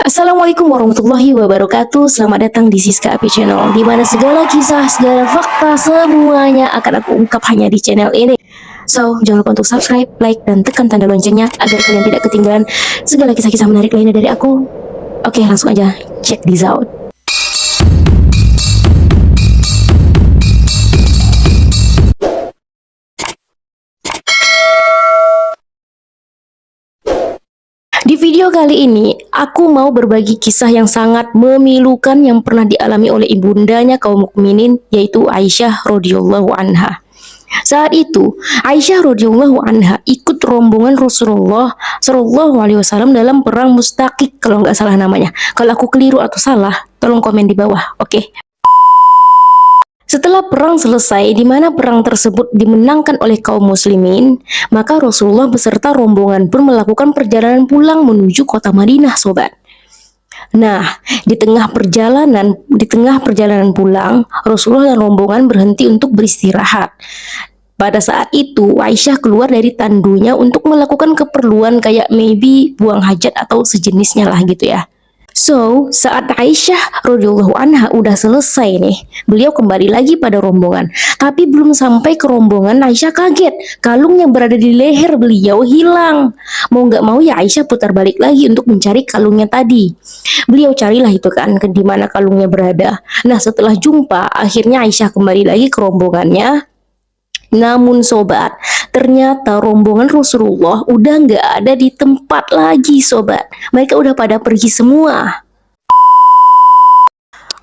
Assalamualaikum warahmatullahi wabarakatuh. Selamat datang di Siska Api Channel, di mana segala kisah, segala fakta, semuanya akan aku ungkap hanya di channel ini. So, jangan lupa untuk subscribe, like, dan tekan tanda loncengnya agar kalian tidak ketinggalan segala kisah-kisah menarik lainnya dari aku. Oke, langsung aja check this out. Di video kali ini, aku mau berbagi kisah yang sangat memilukan yang pernah dialami oleh ibundanya kaum mukminin, yaitu Aisyah radhiyallahu anha. Saat itu, Aisyah radhiyallahu anha ikut rombongan Rasulullah Shallallahu alaihi wasallam dalam perang Mustaqik, kalau nggak salah namanya. Kalau aku keliru atau salah, tolong komen di bawah, oke? Setelah perang selesai, di mana perang tersebut dimenangkan oleh kaum muslimin, maka Rasulullah beserta rombongan pun melakukan perjalanan pulang menuju kota Madinah, sobat. Nah, di tengah perjalanan pulang, Rasulullah dan rombongan berhenti untuk beristirahat. Pada saat itu, Aisyah keluar dari tandunya untuk melakukan keperluan kayak maybe buang hajat atau sejenisnya lah gitu ya. So, saat Aisyah radhiyallahu anha udah selesai nih, beliau kembali lagi pada rombongan. Tapi belum sampai ke rombongan, Aisyah kaget. Kalung yang berada di leher beliau hilang. Mau nggak mau ya Aisyah putar balik lagi untuk mencari kalungnya tadi. Beliau carilah itu kan ke di mana kalungnya berada. Nah, setelah jumpa, akhirnya Aisyah kembali lagi ke rombongannya. Namun sobat, ternyata rombongan Rasulullah udah nggak ada di tempat lagi sobat. Mereka udah pada pergi semua.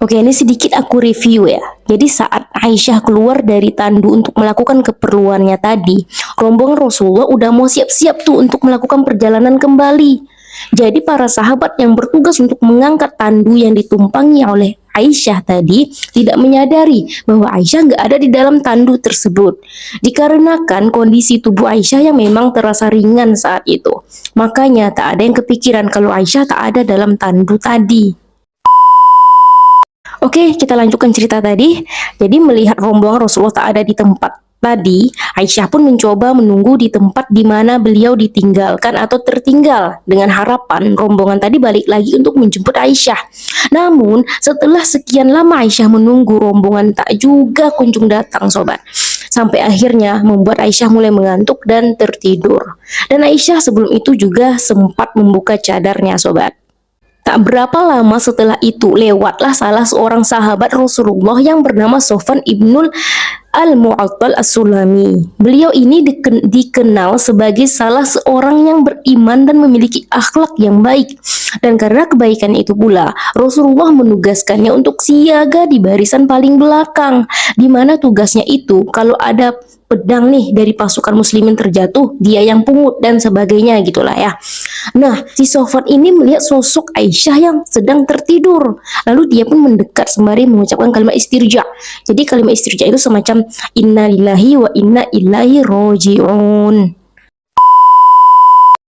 Oke, ini sedikit aku review ya. Jadi saat Aisyah keluar dari tandu untuk melakukan keperluannya tadi, rombongan Rasulullah udah mau siap-siap tuh untuk melakukan perjalanan kembali. Jadi para sahabat yang bertugas untuk mengangkat tandu yang ditumpangi oleh Aisyah tadi tidak menyadari bahwa Aisyah nggak ada di dalam tandu tersebut. Dikarenakan kondisi tubuh Aisyah yang memang terasa ringan saat itu. Makanya tak ada yang kepikiran kalau Aisyah tak ada dalam tandu tadi. Oke, kita lanjutkan cerita tadi. Jadi melihat rombongan Rasulullah tak ada di tempat tadi, Aisyah pun mencoba menunggu di tempat di mana beliau ditinggalkan atau tertinggal dengan harapan rombongan tadi balik lagi untuk menjemput Aisyah. Namun, setelah sekian lama Aisyah menunggu, rombongan tak juga kunjung datang, sobat. Sampai akhirnya membuat Aisyah mulai mengantuk dan tertidur. Dan Aisyah sebelum itu juga sempat membuka cadarnya, sobat. Tak berapa lama setelah itu, lewatlah salah seorang sahabat Rasulullah yang bernama Sofwan ibnul Al-Mu'attal As-Sulami. Beliau ini dikenal sebagai salah seorang yang beriman dan memiliki akhlak yang baik. Dan karena kebaikan itu pula, Rasulullah menugaskannya untuk siaga di barisan paling belakang, di mana tugasnya itu kalau ada pedang nih dari pasukan muslimin terjatuh, dia yang pungut dan sebagainya gitulah ya. Nah, si Sofwan ini melihat sosok Aisyah yang sedang tertidur. Lalu dia pun mendekat sembari mengucapkan kalimat istirja. Jadi kalimat istirja itu semacam innalillahi wa inna ilaihi roji'un.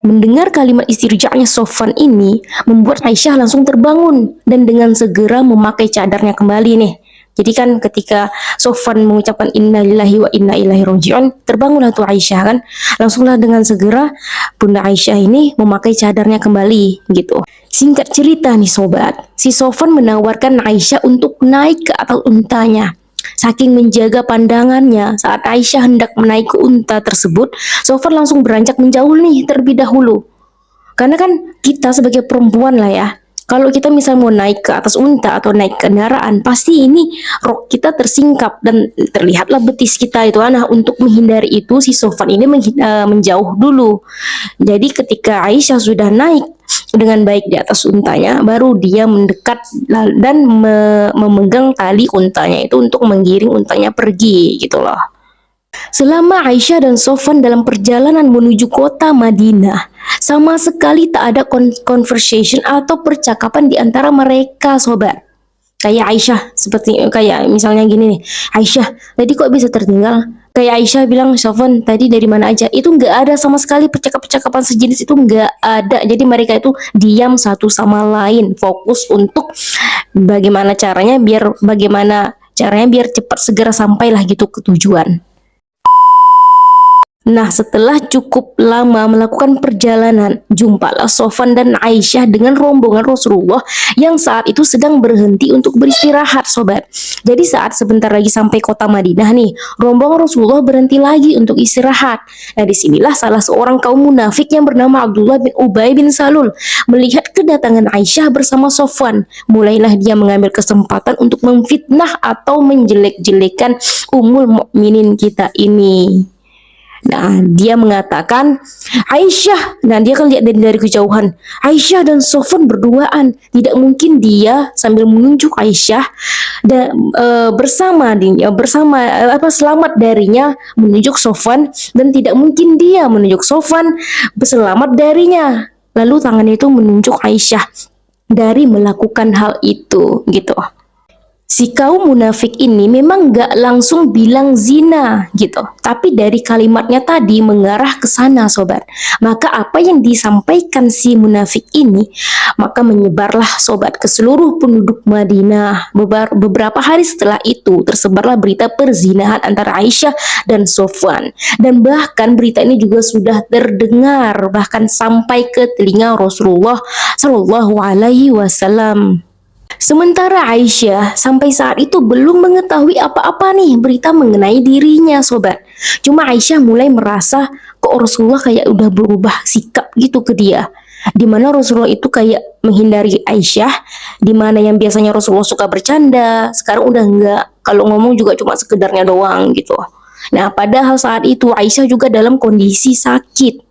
Mendengar kalimat istirja'nya Sofwan ini membuat Aisyah langsung terbangun dan dengan segera memakai cadarnya kembali nih. Jadi kan ketika Sofwan mengucapkan innalillahi wa inna ilaihi roji'un, terbangunlah tuh Aisyah kan. Langsunglah dengan segera Bunda Aisyah ini memakai cadarnya kembali gitu. Singkat cerita nih sobat, si Sofwan menawarkan Aisyah untuk naik ke atas untanya. Saking menjaga pandangannya saat Aisyah hendak menaiki unta tersebut, Sofwan langsung beranjak menjauh nih terlebih dahulu. Karena kan kita sebagai perempuan lah ya, kalau kita misal mau naik ke atas unta atau naik kendaraan, pasti ini rok kita tersingkap dan terlihatlah betis kita itu. Nah, untuk menghindari itu si Sofwan ini menjauh dulu. Jadi ketika Aisyah sudah naik dengan baik di atas untanya, baru dia mendekat dan memegang tali untanya itu untuk menggiring untanya pergi gitu loh. Selama Aisyah dan Sofwan dalam perjalanan menuju kota Madinah, sama sekali tak ada conversation atau percakapan di antara mereka, sobat. Kayak Aisyah, seperti kayak misalnya gini nih, Aisyah, tadi kok bisa tertinggal? Kayak Aisyah bilang, Sofwan, tadi dari mana aja? Itu nggak ada sama sekali percakapan sejenis itu nggak ada. Jadi mereka itu diam satu sama lain, fokus untuk bagaimana caranya biar cepat segera sampailah gitu ke tujuan. Nah, setelah cukup lama melakukan perjalanan, jumpalah Sofwan dan Aisyah dengan rombongan Rasulullah yang saat itu sedang berhenti untuk beristirahat, sobat. Jadi saat sebentar lagi sampai kota Madinah nih, rombongan Rasulullah berhenti lagi untuk istirahat. Nah, disinilah salah seorang kaum munafik yang bernama Abdullah bin Ubay bin Salul melihat kedatangan Aisyah bersama Sofwan. Mulailah dia mengambil kesempatan untuk memfitnah atau menjelek-jelekan Ummul Mukminin kita ini. Nah, dia mengatakan Aisyah, nah dia kan lihat dari kejauhan, Aisyah dan Sofwan berduaan, tidak mungkin dia sambil menunjuk Aisyah dan selamat darinya menunjuk Sofwan, dan tidak mungkin dia menunjuk Sofwan selamat darinya. Lalu tangannya itu menunjuk Aisyah dari melakukan hal itu, gitu. Si kaum munafik ini memang gak langsung bilang zina gitu, tapi dari kalimatnya tadi mengarah ke sana, sobat. Maka apa yang disampaikan si munafik ini, maka menyebarlah, sobat, ke seluruh penduduk Madinah. Beberapa hari setelah itu tersebarlah berita perzinahan antara Aisyah dan Sofwan, dan bahkan berita ini juga sudah terdengar bahkan sampai ke telinga Rasulullah Shallallahu Alaihi Wasallam. Sementara Aisyah sampai saat itu belum mengetahui apa-apa nih berita mengenai dirinya, sobat. Cuma Aisyah mulai merasa kok Rasulullah kayak udah berubah sikap gitu ke dia. Dimana Rasulullah itu kayak menghindari Aisyah, dimana yang biasanya Rasulullah suka bercanda, sekarang udah enggak. Kalau ngomong juga cuma sekedarnya doang gitu. Nah, padahal saat itu Aisyah juga dalam kondisi sakit.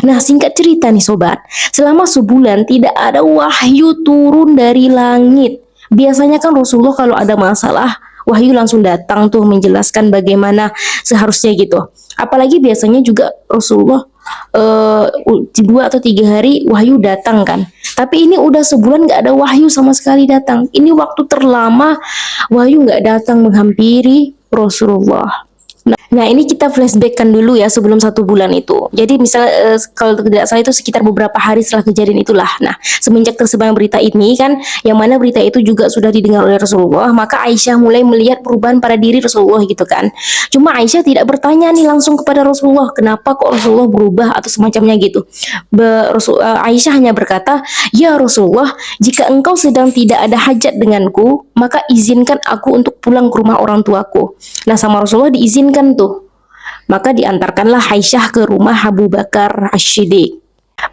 Nah, singkat cerita nih sobat, selama sebulan tidak ada wahyu turun dari langit. Biasanya kan Rasulullah kalau ada masalah, wahyu langsung datang tuh menjelaskan bagaimana seharusnya gitu. Apalagi biasanya juga Rasulullah 2 atau 3 hari wahyu datang kan. Tapi ini udah sebulan gak ada wahyu sama sekali datang. Ini waktu terlama wahyu gak datang menghampiri Rasulullah. Nah, ini kita flashbackkan dulu ya sebelum 1 bulan itu. Jadi misalnya kalau tidak salah itu sekitar beberapa hari setelah kejadian itulah. Nah, semenjak tersebar berita ini kan, yang mana berita itu juga sudah didengar oleh Rasulullah, maka Aisyah mulai melihat perubahan pada diri Rasulullah gitu kan. Cuma Aisyah tidak bertanya nih langsung kepada Rasulullah, kenapa kok Rasulullah berubah atau semacamnya gitu. Aisyah hanya berkata, ya Rasulullah, jika engkau sedang tidak ada hajat denganku, maka izinkan aku untuk pulang ke rumah orang tuaku. Nah, sama Rasulullah diizinkan tuh. Maka diantarkanlah Aisyah ke rumah Abu Bakar As-Siddiq.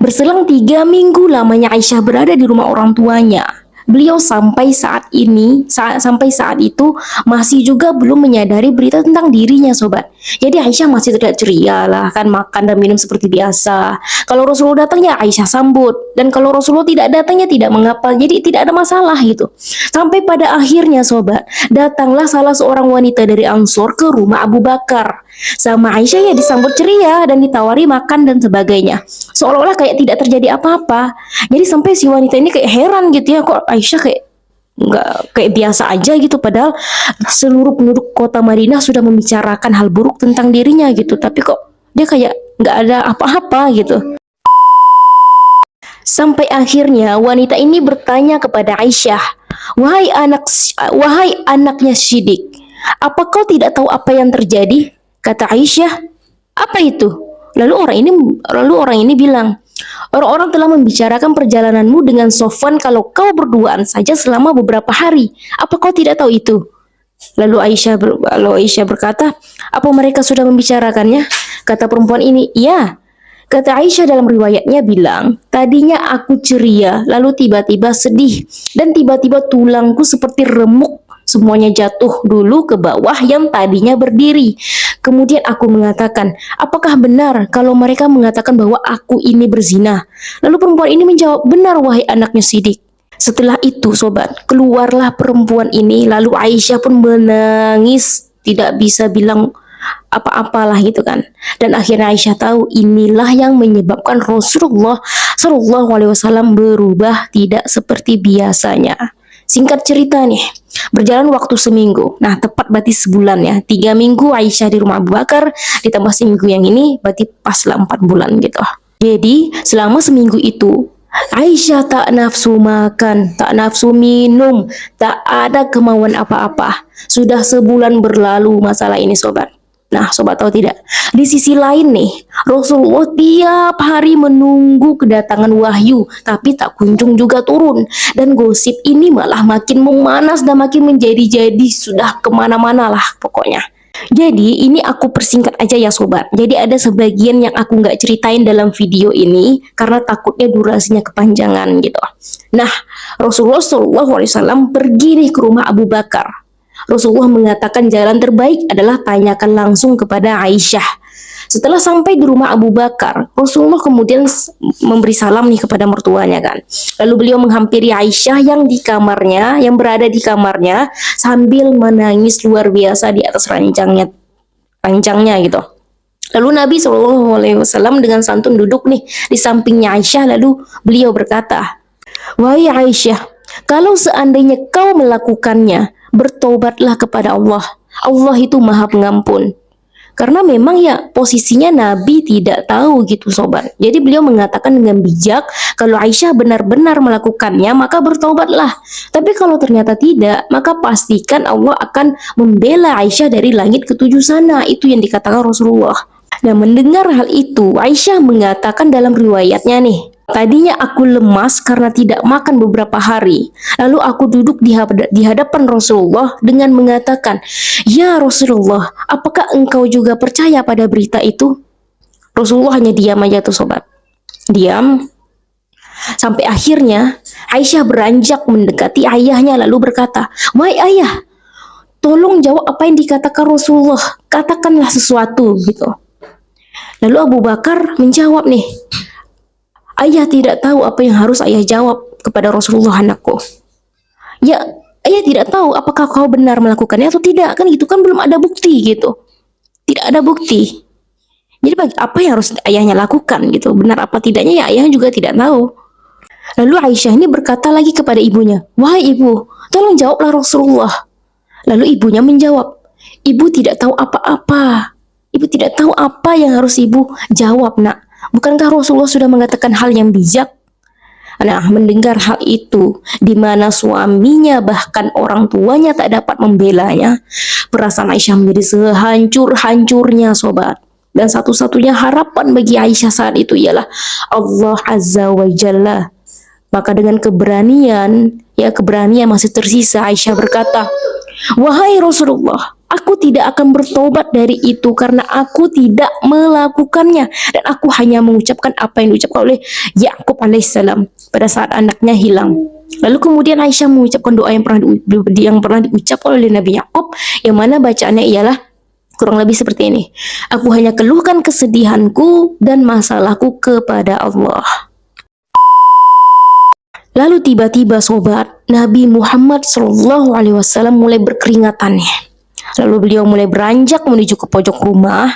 Berselang 3 minggu lamanya Aisyah berada di rumah orang tuanya. Beliau sampai saat itu masih juga belum menyadari berita tentang dirinya, sobat. Jadi Aisyah masih terlihat ceria lah, kan makan dan minum seperti biasa. Kalau Rasulullah datang ya Aisyah sambut, dan kalau Rasulullah tidak datang ya tidak mengapa. Jadi tidak ada masalah gitu. Sampai pada akhirnya, sobat, datanglah salah seorang wanita dari Ansor ke rumah Abu Bakar. Sama Aisyah ya disambut ceria dan ditawari makan dan sebagainya. Seolah-olah kayak tidak terjadi apa-apa. Jadi sampai si wanita ini kayak heran gitu ya, kok Aisyah kayak nggak kayak biasa aja gitu, padahal seluruh penduduk kota Madinah sudah membicarakan hal buruk tentang dirinya gitu, tapi kok dia kayak nggak ada apa-apa gitu. Sampai akhirnya wanita ini bertanya kepada Aisyah, wahai anaknya Siddiq, apa kau tidak tahu apa yang terjadi? Kata Aisyah, apa itu? Lalu orang ini bilang, orang-orang telah membicarakan perjalananmu dengan Sofwan kalau kau berduaan saja selama beberapa hari. Apa kau tidak tahu itu? Lalu Aisyah berkata, apa mereka sudah membicarakannya? Kata perempuan ini, iya. Kata Aisyah dalam riwayatnya bilang, tadinya aku ceria, lalu tiba-tiba sedih, dan tiba-tiba tulangku seperti remuk, semuanya jatuh dulu ke bawah yang tadinya berdiri. Kemudian aku mengatakan, apakah benar kalau mereka mengatakan bahwa aku ini berzina? Lalu perempuan ini menjawab, benar wahai anaknya Siddiq. Setelah itu, sobat, keluarlah perempuan ini, lalu Aisyah pun menangis, tidak bisa bilang apa-apalah gitu kan. Dan akhirnya Aisyah tahu inilah yang menyebabkan Rasulullah Shallallahu Alaihi Wasallam berubah tidak seperti biasanya. Singkat cerita nih, berjalan waktu seminggu. Nah, tepat berarti sebulan ya. 3 minggu Aisyah di rumah Abu Bakar, ditambah seminggu yang ini, berarti pas lah 4 bulan gitu. Jadi, selama seminggu itu, Aisyah tak nafsu makan, tak nafsu minum, tak ada kemauan apa-apa. Sudah sebulan berlalu masalah ini, sobat. Nah, sobat tahu tidak? Di sisi lain nih, Rasulullah tiap hari menunggu kedatangan wahyu, tapi tak kunjung juga turun. Dan gosip ini malah makin memanas dan makin menjadi-jadi, sudah kemana-mana lah pokoknya. Jadi ini aku persingkat aja ya sobat. Jadi ada sebagian yang aku nggak ceritain dalam video ini karena takutnya durasinya kepanjangan gitu. Nah, Rasulullah SAW pergi nih ke rumah Abu Bakar. Rasulullah mengatakan jalan terbaik adalah tanyakan langsung kepada Aisyah. Setelah sampai di rumah Abu Bakar, Rasulullah kemudian memberi salam nih kepada mertuanya kan. Lalu beliau menghampiri Aisyah yang di kamarnya, yang berada di kamarnya sambil menangis luar biasa di atas ranjangnya gitu. Lalu Nabi SAW dengan santun duduk nih di sampingnya Aisyah, lalu beliau berkata, "Wahai Aisyah, kalau seandainya kau melakukannya, bertobatlah kepada Allah. Allah itu Maha Pengampun." Karena memang ya posisinya Nabi tidak tahu gitu sobat. Jadi beliau mengatakan dengan bijak, kalau Aisyah benar-benar melakukannya maka bertobatlah. Tapi kalau ternyata tidak, maka pastikan Allah akan membela Aisyah dari langit ketujuh sana. Itu yang dikatakan Rasulullah. Nah, mendengar hal itu, Aisyah mengatakan dalam riwayatnya nih, tadinya aku lemas karena tidak makan beberapa hari. Lalu aku duduk di hadapan Rasulullah dengan mengatakan, "Ya Rasulullah, apakah engkau juga percaya pada berita itu?" Rasulullah hanya diam aja tuh sobat. Diam. Sampai akhirnya Aisyah beranjak mendekati ayahnya lalu berkata, "Wahai ayah, tolong jawab apa yang dikatakan Rasulullah. Katakanlah sesuatu," gitu. Lalu Abu Bakar menjawab nih, "Ayah tidak tahu apa yang harus ayah jawab kepada Rasulullah anakku. Ya, ayah tidak tahu apakah kau benar melakukannya atau tidak. Kan itu kan belum ada bukti gitu. Tidak ada bukti. Jadi apa yang harus ayahnya lakukan gitu. Benar apa tidaknya ya ayah juga tidak tahu." Lalu Aisyah ini berkata lagi kepada ibunya, "Wahai ibu, tolong jawablah Rasulullah." Lalu ibunya menjawab, "Ibu tidak tahu apa-apa. Ibu tidak tahu apa yang harus ibu jawab, nak. Bukankah Rasulullah sudah mengatakan hal yang bijak?" Nah, mendengar hal itu, di mana suaminya bahkan orang tuanya tak dapat membelanya, perasaan Aisyah menjadi sehancur-hancurnya, sobat. Dan satu-satunya harapan bagi Aisyah saat itu ialah Allah Azza wa Jalla. Maka dengan keberanian masih tersisa, Aisyah berkata, "Wahai Rasulullah, aku tidak akan bertobat dari itu karena aku tidak melakukannya dan aku hanya mengucapkan apa yang diucapkan oleh Yakub alaihissalam pada saat anaknya hilang." Lalu kemudian Aisyah mengucapkan doa yang pernah diucapkan oleh Nabi Yakub, yang mana bacaannya ialah kurang lebih seperti ini, "Aku hanya keluhkan kesedihanku dan masalahku kepada Allah." Lalu tiba-tiba sobat, Nabi Muhammad SAW mulai berkeringatan. Lalu beliau mulai beranjak menuju ke pojok rumah,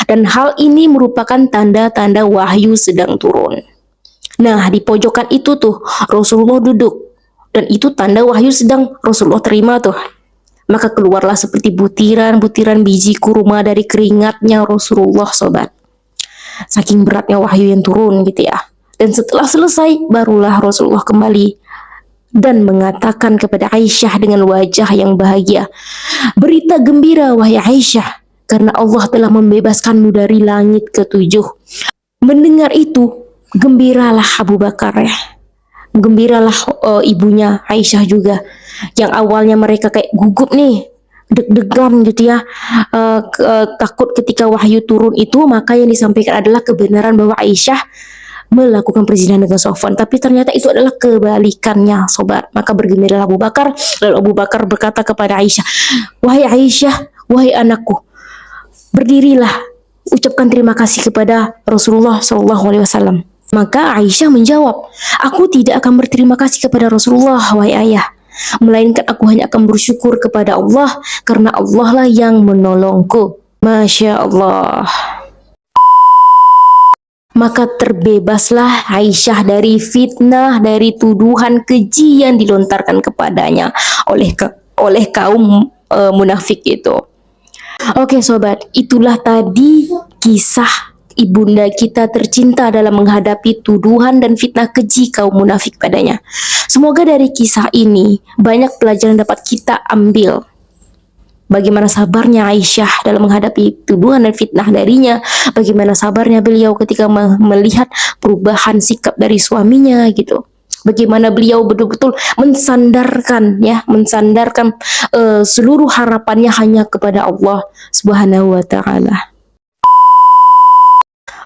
dan hal ini merupakan tanda-tanda wahyu sedang turun. Nah, di pojokan itu tuh Rasulullah duduk, dan itu tanda wahyu sedang Rasulullah terima tuh. Maka keluarlah seperti butiran-butiran biji kurma dari keringatnya Rasulullah sobat. Saking beratnya wahyu yang turun gitu ya. Dan setelah selesai, barulah Rasulullah kembali dan mengatakan kepada Aisyah dengan wajah yang bahagia, "Berita gembira wahai Aisyah, karena Allah telah membebaskanmu dari langit ketujuh." Mendengar itu, gembiralah Abu Bakar ya. Gembiralah ibunya Aisyah juga. Yang awalnya mereka kayak gugup nih, deg-degan gitu ya, takut ketika wahyu turun itu, maka yang disampaikan adalah kebenaran bahwa Aisyah melakukan perzinahan dengan Sofwan, tapi ternyata itu adalah kebalikannya sobat. Maka bergembiralah Abu Bakar. Lalu Abu Bakar berkata kepada Aisyah, "Wahai Aisyah, wahai anakku, berdirilah, ucapkan terima kasih kepada Rasulullah SAW." Maka Aisyah menjawab, "Aku tidak akan berterima kasih kepada Rasulullah, wahai ayah, melainkan aku hanya akan bersyukur kepada Allah karena Allah lah yang menolongku." Masya Allah. Maka terbebaslah Aisyah dari fitnah, dari tuduhan keji yang dilontarkan kepadanya oleh kaum munafik itu. Oke sobat, itulah tadi kisah ibunda kita tercinta dalam menghadapi tuduhan dan fitnah keji kaum munafik padanya. Semoga dari kisah ini banyak pelajaran dapat kita ambil Bagaimana sabarnya Aisyah dalam menghadapi tuduhan dan fitnah darinya. Bagaimana sabarnya beliau ketika melihat perubahan sikap dari suaminya gitu. Bagaimana beliau betul-betul mensandarkan seluruh harapannya hanya kepada Allah Subhanahu wa taala.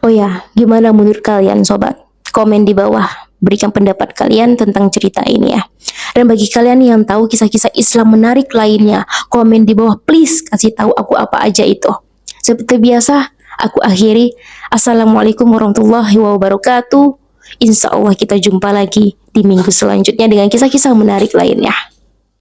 Oh ya, gimana menurut kalian sobat? Komen di bawah, berikan pendapat kalian tentang cerita ini ya. Dan bagi kalian yang tahu kisah-kisah Islam menarik lainnya, komen di bawah please, kasih tahu aku apa aja itu. Seperti biasa, aku akhiri. Assalamualaikum warahmatullahi wabarakatuh. Insya Allah kita jumpa lagi di minggu selanjutnya dengan kisah-kisah menarik lainnya.